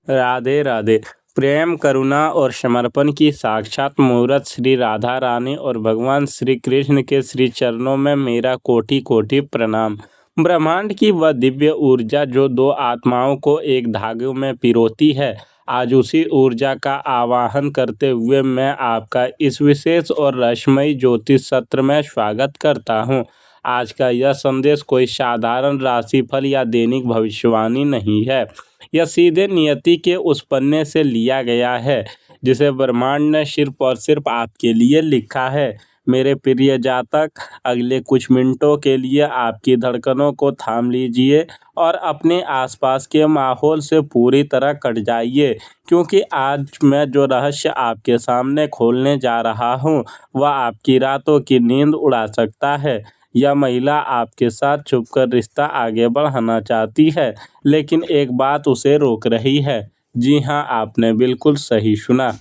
राधे राधे। प्रेम, करुणा और समर्पण की साक्षात मूर्त श्री राधा रानी और भगवान श्री कृष्ण के श्री चरणों में मेरा कोटि कोटि प्रणाम। ब्रह्मांड की वह दिव्य ऊर्जा जो दो आत्माओं को एक धागे में पिरोती है, आज उसी ऊर्जा का आवाहन करते हुए मैं आपका इस विशेष और रहस्यमयी ज्योतिष सत्र में स्वागत करता हूँ। आज का यह संदेश कोई साधारण राशिफल या दैनिक भविष्यवाणी नहीं है। यह सीधे नियति के उस पन्ने से लिया गया है जिसे ब्रह्मांड ने सिर्फ और सिर्फ आपके लिए लिखा है। मेरे प्रिय जातक, अगले कुछ मिनटों के लिए आपकी धड़कनों को थाम लीजिए और अपने आसपास के माहौल से पूरी तरह कट जाइए, क्योंकि आज मैं जो रहस्य आपके सामने खोलने जा रहा हूँ वह आपकी रातों की नींद उड़ा सकता है। यह महिला आपके साथ छुपकर रिश्ता आगे बढ़ाना चाहती है, लेकिन एक बात उसे रोक रही है। जी हाँ, आपने बिल्कुल सही सुना।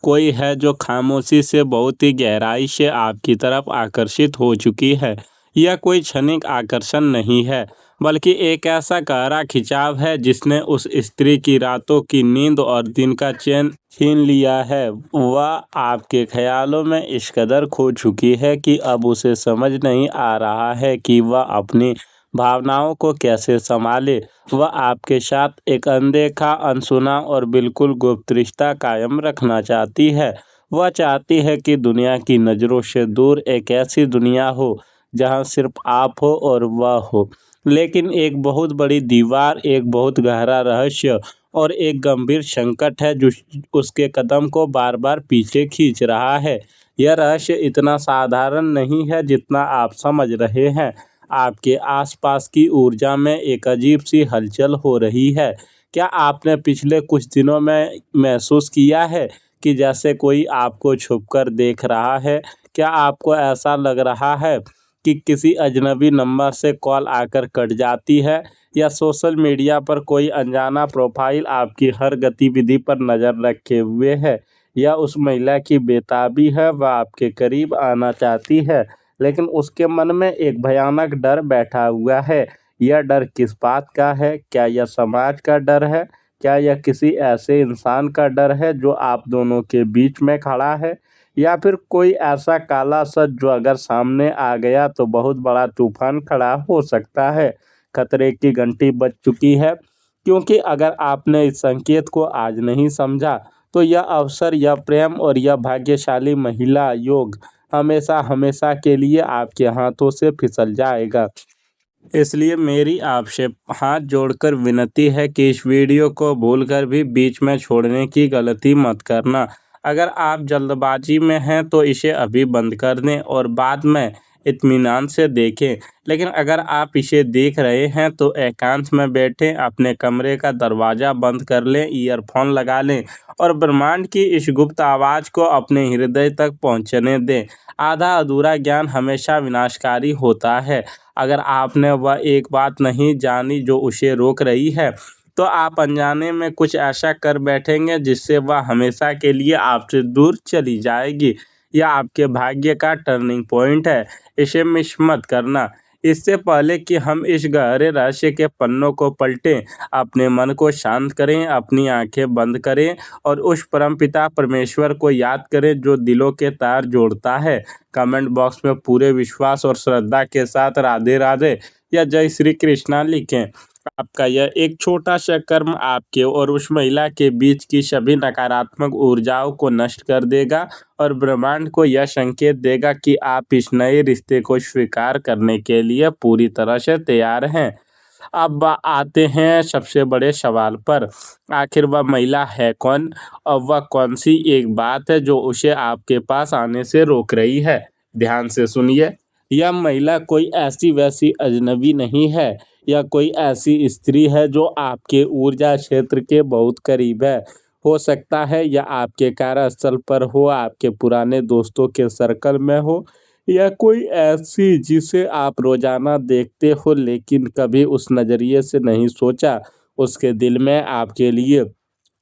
कोई है जो खामोशी से बहुत ही गहराई से आपकी तरफ आकर्षित हो चुकी है। यह कोई क्षणिक आकर्षण नहीं है, बल्कि एक ऐसा गहरा खिंचाव है जिसने उस स्त्री की रातों की नींद और दिन का चैन छीन लिया है। वह आपके ख्यालों में इस कदर खो चुकी है कि अब उसे समझ नहीं आ रहा है कि वह अपनी भावनाओं को कैसे संभाले। वह आपके साथ एक अनदेखा, अनसुना और बिल्कुल गुप्त रिश्ता कायम रखना चाहती है। वह चाहती है कि दुनिया की नज़रों से दूर एक ऐसी दुनिया हो जहां सिर्फ आप हो और वह हो। लेकिन एक बहुत बड़ी दीवार, एक बहुत गहरा रहस्य और एक गंभीर संकट है जो उसके कदम को बार बार पीछे खींच रहा है। यह रहस्य इतना साधारण नहीं है जितना आप समझ रहे हैं। आपके आसपास की ऊर्जा में एक अजीब सी हलचल हो रही है। क्या आपने पिछले कुछ दिनों में महसूस किया है कि जैसे कोई आपको छुपकर देख रहा है? क्या आपको ऐसा लग रहा है कि किसी अजनबी नंबर से कॉल आकर कट जाती है, या सोशल मीडिया पर कोई अनजाना प्रोफाइल आपकी हर गतिविधि पर नज़र रखे हुए है? या उस महिला की बेताबी है, वह आपके करीब आना चाहती है लेकिन उसके मन में एक भयानक डर बैठा हुआ है। यह डर किस बात का है? क्या यह समाज का डर है? क्या यह किसी ऐसे इंसान का डर है जो आप दोनों के बीच में खड़ा है? या फिर कोई ऐसा काला सच जो अगर सामने आ गया तो बहुत बड़ा तूफान खड़ा हो सकता है? खतरे की घंटी बज चुकी है, क्योंकि अगर आपने इस संकेत को आज नहीं समझा तो यह अवसर, यह प्रेम और यह भाग्यशाली महिला योग हमेशा हमेशा के लिए आपके हाथों से फिसल जाएगा। इसलिए मेरी आपसे हाथ जोड़कर विनती है कि इस वीडियो को भूलकर भी बीच में छोड़ने की गलती मत करना। अगर आप जल्दबाजी में हैं तो इसे अभी बंद कर दें और बाद में इत्मीनान से देखें। लेकिन अगर आप इसे देख रहे हैं तो एकांत में बैठें, अपने कमरे का दरवाज़ा बंद कर लें, ईयरफोन लगा लें और ब्रह्मांड की इस गुप्त आवाज़ को अपने हृदय तक पहुंचने दें। आधा अधूरा ज्ञान हमेशा विनाशकारी होता है। अगर आपने वह एक बात नहीं जानी जो उसे रोक रही है, तो आप अनजाने में कुछ ऐसा कर बैठेंगे जिससे वह हमेशा के लिए आपसे दूर चली जाएगी। यह आपके भाग्य का टर्निंग पॉइंट है, इसे मिस मत करना। इससे पहले कि हम इस गहरे रहस्य के पन्नों को पलटें, अपने मन को शांत करें, अपनी आंखें बंद करें और उस परमपिता परमेश्वर को याद करें जो दिलों के तार जोड़ता है। कमेंट बॉक्स में पूरे विश्वास और श्रद्धा के साथ राधे राधे या जय श्री कृष्णा लिखें। आपका यह एक छोटा सा कर्म आपके और उस महिला के बीच की सभी नकारात्मक ऊर्जाओं को नष्ट कर देगा और ब्रह्मांड को यह संकेत देगा कि आप इस नए रिश्ते को स्वीकार करने के लिए पूरी तरह से तैयार हैं। अब आते हैं सबसे बड़े सवाल पर। आखिर वह महिला है कौन और वह कौन सी एक बात है जो उसे आपके पास आने से रोक रही है? ध्यान से सुनिए। यह महिला कोई ऐसी वैसी अजनबी नहीं है। यह कोई ऐसी स्त्री है जो आपके ऊर्जा क्षेत्र के बहुत करीब है। हो सकता है यह आपके कार्यस्थल पर हो, आपके पुराने दोस्तों के सर्कल में हो, या कोई ऐसी जिसे आप रोजाना देखते हो लेकिन कभी उस नज़रिए से नहीं सोचा। उसके दिल में आपके लिए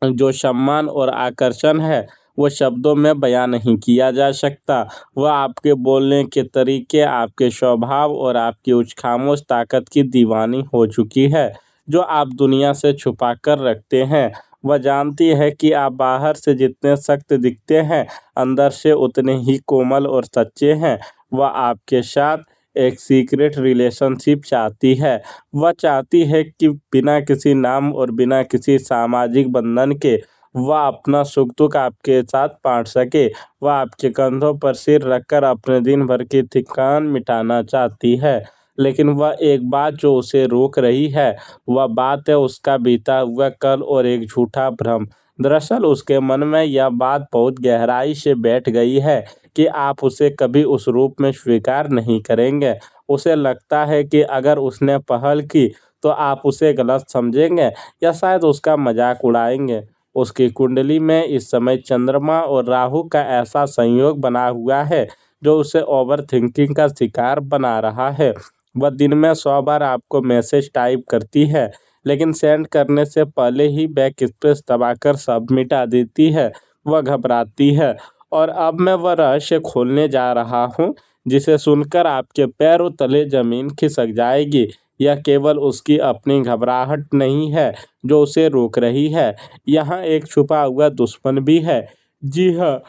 जो सम्मान और आकर्षण है वो शब्दों में बयां नहीं किया जा सकता। वह आपके बोलने के तरीके, आपके स्वभाव और आपकी उस खामोश ताकत की दीवानी हो चुकी है जो आप दुनिया से छुपा कर रखते हैं। वह जानती है कि आप बाहर से जितने सख्त दिखते हैं, अंदर से उतने ही कोमल और सच्चे हैं। वह आपके साथ एक सीक्रेट रिलेशनशिप चाहती है। वह चाहती है कि बिना किसी नाम और बिना किसी सामाजिक बंधन के वह अपना सुख दुख आपके साथ बांट सके। वह आपके कंधों पर सिर रखकर अपने दिन भर की थकान मिटाना चाहती है। लेकिन वह एक बात जो उसे रोक रही है, वह बात है उसका बीता हुआ कल और एक झूठा भ्रम। दरअसल उसके मन में यह बात बहुत गहराई से बैठ गई है कि आप उसे कभी उस रूप में स्वीकार नहीं करेंगे। उसे लगता है कि अगर उसने पहल की तो आप उसे गलत समझेंगे या शायद उसका मजाक उड़ाएंगे। उसकी कुंडली में इस समय चंद्रमा और राहु का ऐसा संयोग बना हुआ है जो उसे ओवर थिंकिंग का शिकार बना रहा है। वह दिन में 100 बार आपको मैसेज टाइप करती है, लेकिन सेंड करने से पहले ही बैक स्पेस दबाकर सब मिटा देती है। वह घबराती है और अब मैं वह रहस्य खोलने जा रहा हूँ जिसे सुनकर आपके पैरों तले जमीन खिसक जाएगी। यह केवल उसकी अपनी घबराहट नहीं है जो उसे रोक रही है, यहाँ एक छुपा हुआ दुश्मन भी है। जी हाँ,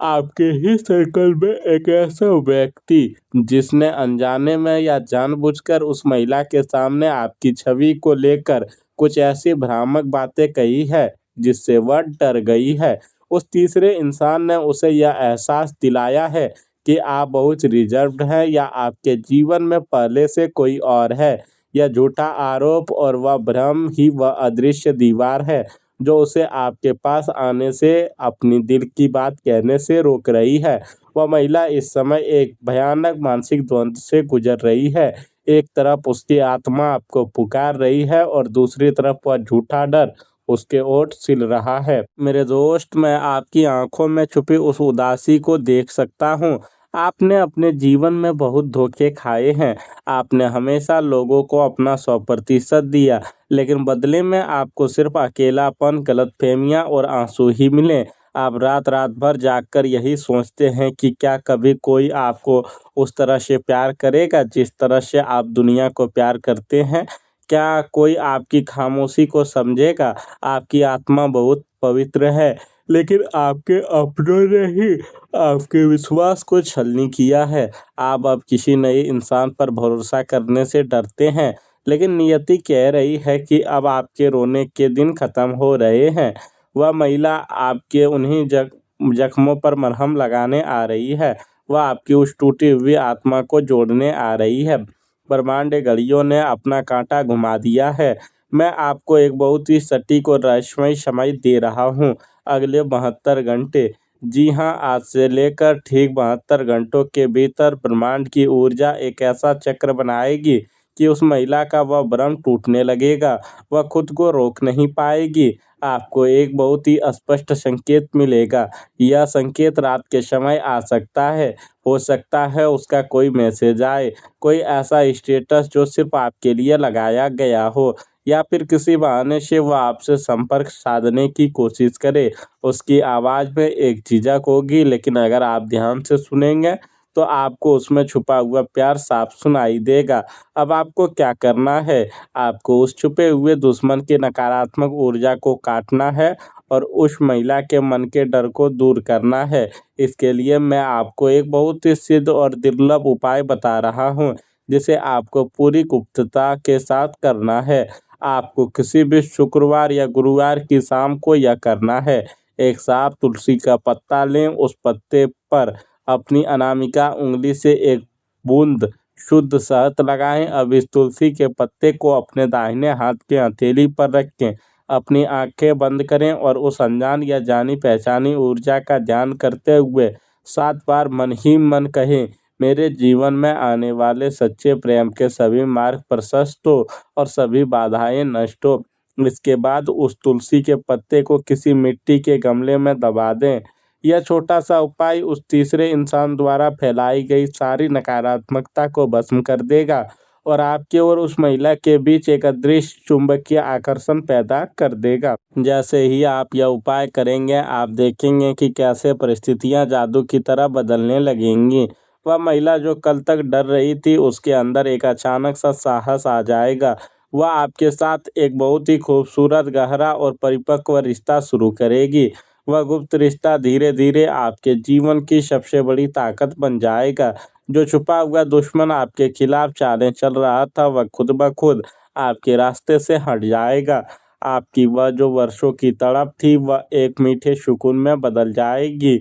आपके ही सर्कल में एक ऐसा व्यक्ति जिसने अनजाने में या जानबूझकर उस महिला के सामने आपकी छवि को लेकर कुछ ऐसी भ्रामक बातें कही है जिससे वह डर गई है। उस तीसरे इंसान ने उसे यह एहसास दिलाया है कि आप बहुत रिजर्व्ड हैं या आपके जीवन में पहले से कोई और है। यह झूठा आरोप और वह भ्रम ही वह अदृश्य दीवार है जो उसे आपके पास आने से, अपनी दिल की बात कहने से रोक रही है। वह महिला इस समय एक भयानक मानसिक द्वंद से गुजर रही है। एक तरफ उसकी आत्मा आपको पुकार रही है और दूसरी तरफ वह झूठा डर उसके ओठ सिल रहा है। मेरे दोस्त, मैं आपकी आंखों में छुपी उस उदासी को देख सकता हूँ। आपने अपने जीवन में बहुत धोखे खाए हैं। आपने हमेशा लोगों को अपना 100% दिया, लेकिन बदले में आपको सिर्फ अकेलापन, गलतफहमियां और आंसू ही मिले। आप रात रात भर जागकर यही सोचते हैं कि क्या कभी कोई आपको उस तरह से प्यार करेगा जिस तरह से आप दुनिया को प्यार करते हैं। क्या कोई आपकी खामोशी को समझेगा। आपकी आत्मा बहुत पवित्र है, लेकिन आपके अपनों ने ही आपके विश्वास को छलनी किया है। आप अब किसी नए इंसान पर भरोसा करने से डरते हैं, लेकिन नियति कह रही है कि अब आपके रोने के दिन खत्म हो रहे हैं। वह महिला आपके उन्हीं जख्मों पर मरहम लगाने आ रही है। वह आपकी उस टूटी हुई आत्मा को जोड़ने आ रही है। ब्रह्मांड घड़ियों ने अपना कांटा घुमा दिया है। मैं आपको एक बहुत ही सटीक और रहस्यमय समय दे रहा हूँ। अगले 72 घंटे, जी हाँ, आज से लेकर ठीक 72 घंटों के भीतर ब्रह्मांड की ऊर्जा एक ऐसा चक्र बनाएगी कि उस महिला का वह भ्रम टूटने लगेगा। वह खुद को रोक नहीं पाएगी। आपको एक बहुत ही स्पष्ट संकेत मिलेगा। यह संकेत रात के समय आ सकता है। हो सकता है उसका कोई मैसेज आए, कोई ऐसा स्टेटस जो सिर्फ आपके लिए लगाया गया हो, या फिर किसी बहाने से वह आपसे संपर्क साधने की कोशिश करे। उसकी आवाज़ में एक झिझक होगी, लेकिन अगर आप ध्यान से सुनेंगे तो आपको उसमें छुपा हुआ प्यार साफ सुनाई देगा। अब आपको क्या करना है? आपको उस छुपे हुए दुश्मन की नकारात्मक ऊर्जा को काटना है और उस महिला के मन के डर को दूर करना है। इसके लिए मैं आपको एक बहुत ही सिद्ध और दुर्लभ उपाय बता रहा हूँ, जिसे आपको पूरी गुप्तता के साथ करना है। आपको किसी भी शुक्रवार या गुरुवार की शाम को यह करना है। एक साफ तुलसी का पत्ता लें, उस पत्ते पर अपनी अनामिका उंगली से एक बूंद शुद्ध शहद लगाएं। अब इस तुलसी के पत्ते को अपने दाहिने हाथ के हथेली पर रखें। अपनी आंखें बंद करें और उस अनजान या जानी पहचानी ऊर्जा का ध्यान करते हुए 7 बार मन ही मन कहें, मेरे जीवन में आने वाले सच्चे प्रेम के सभी मार्ग प्रशस्त हो और सभी बाधाएं नष्ट हो। इसके बाद उस तुलसी के पत्ते को किसी मिट्टी के गमले में दबा दें। यह छोटा सा उपाय उस तीसरे इंसान द्वारा फैलाई गई सारी नकारात्मकता को भस्म कर देगा और आपके और उस महिला के बीच एक अदृश्य चुंबकीय आकर्षण पैदा कर देगा। जैसे ही आप यह उपाय करेंगे, आप देखेंगे कि कैसे परिस्थितियां जादू की तरह बदलने लगेंगी। वह महिला जो कल तक डर रही थी, उसके अंदर एक अचानक सा साहस आ जाएगा। वह आपके साथ एक बहुत ही खूबसूरत, गहरा और परिपक्व रिश्ता शुरू करेगी। वह गुप्त रिश्ता धीरे धीरे आपके जीवन की सबसे बड़ी ताकत बन जाएगा। जो छुपा हुआ दुश्मन आपके खिलाफ चालें चल रहा था, वह खुद ब खुद आपके रास्ते से हट जाएगा। आपकी वह जो वर्षों की तड़प थी, वह एक मीठे सुकून में बदल जाएगी।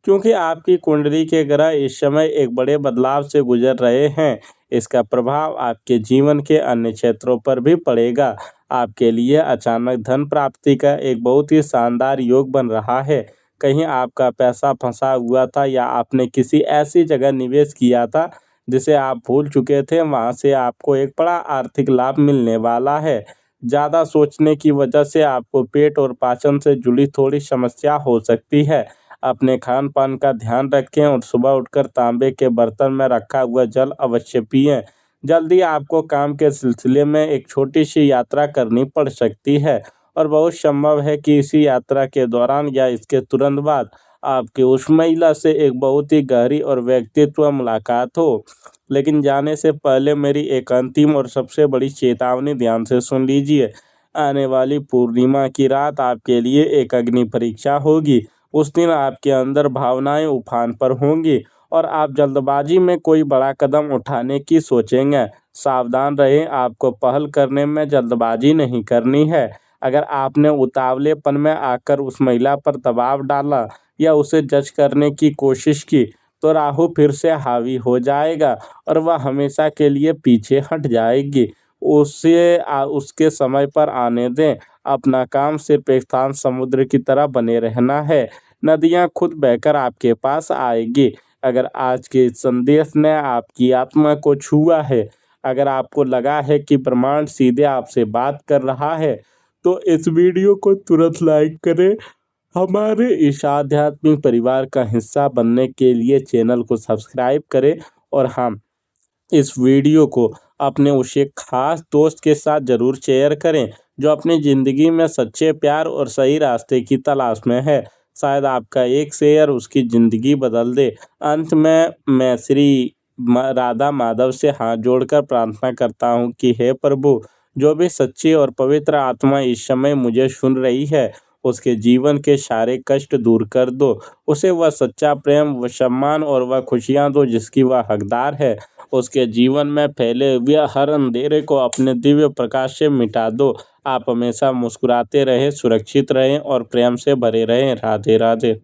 क्योंकि आपकी कुंडली के ग्रह इस समय एक बड़े बदलाव से गुजर रहे हैं। इसका प्रभाव आपके जीवन के अन्य क्षेत्रों पर भी पड़ेगा। आपके लिए अचानक धन प्राप्ति का एक बहुत ही शानदार योग बन रहा है। कहीं आपका पैसा फंसा हुआ था या आपने किसी ऐसी जगह निवेश किया था जिसे आप भूल चुके थे, वहां से आपको एक बड़ा आर्थिक लाभ मिलने वाला है। ज़्यादा सोचने की वजह से आपको पेट और पाचन से जुड़ी थोड़ी समस्या हो सकती है। अपने खान पान का ध्यान रखें और सुबह उठकर तांबे के बर्तन में रखा हुआ जल अवश्य पिएं। जल्दी आपको काम के सिलसिले में एक छोटी सी यात्रा करनी पड़ सकती है और बहुत संभव है कि इसी यात्रा के दौरान या इसके तुरंत बाद आपकी उस महिला से एक बहुत ही गहरी और व्यक्तित्व मुलाकात हो। लेकिन जाने से पहले मेरी एक अंतिम और सबसे बड़ी चेतावनी ध्यान से सुन लीजिए। आने वाली पूर्णिमा की रात आपके लिए एक अग्नि परीक्षा होगी। उस दिन आपके अंदर भावनाएं उफान पर होंगी और आप जल्दबाजी में कोई बड़ा कदम उठाने की सोचेंगे। सावधान रहें, आपको पहल करने में जल्दबाजी नहीं करनी है। अगर आपने उतावलेपन में आकर उस महिला पर दबाव डाला या उसे जज करने की कोशिश की, तो राहु फिर से हावी हो जाएगा और वह हमेशा के लिए पीछे हट जाएगी। उसके समय पर आने दें। अपना काम सिर्फ एक शांत समुद्र की तरह बने रहना है। नदियाँ खुद बहकर आपके पास आएगी। अगर आज के इस संदेश ने आपकी आत्मा को छुआ है, अगर आपको लगा है कि ब्रह्मांड सीधे आपसे बात कर रहा है, तो इस वीडियो को तुरंत लाइक करें। हमारे इस आध्यात्मिक परिवार का हिस्सा बनने के लिए चैनल को सब्सक्राइब करें और हम इस वीडियो को अपने उस एक खास दोस्त के साथ ज़रूर शेयर करें जो अपनी ज़िंदगी में सच्चे प्यार और सही रास्ते की तलाश में है। शायद आपका एक शेयर उसकी ज़िंदगी बदल दे। अंत में मैं श्री राधा माधव से हाथ जोड़कर प्रार्थना करता हूँ कि हे प्रभु, जो भी सच्ची और पवित्र आत्मा इस समय मुझे सुन रही है, उसके जीवन के सारे कष्ट दूर कर दो। उसे वह सच्चा प्रेम, वह सम्मान और वह खुशियाँ दो जिसकी वह हकदार है। उसके जीवन में फैले हुए हर अंधेरे को अपने दिव्य प्रकाश से मिटा दो। आप हमेशा मुस्कुराते रहें, सुरक्षित रहें और प्रेम से भरे रहें। राधे राधे।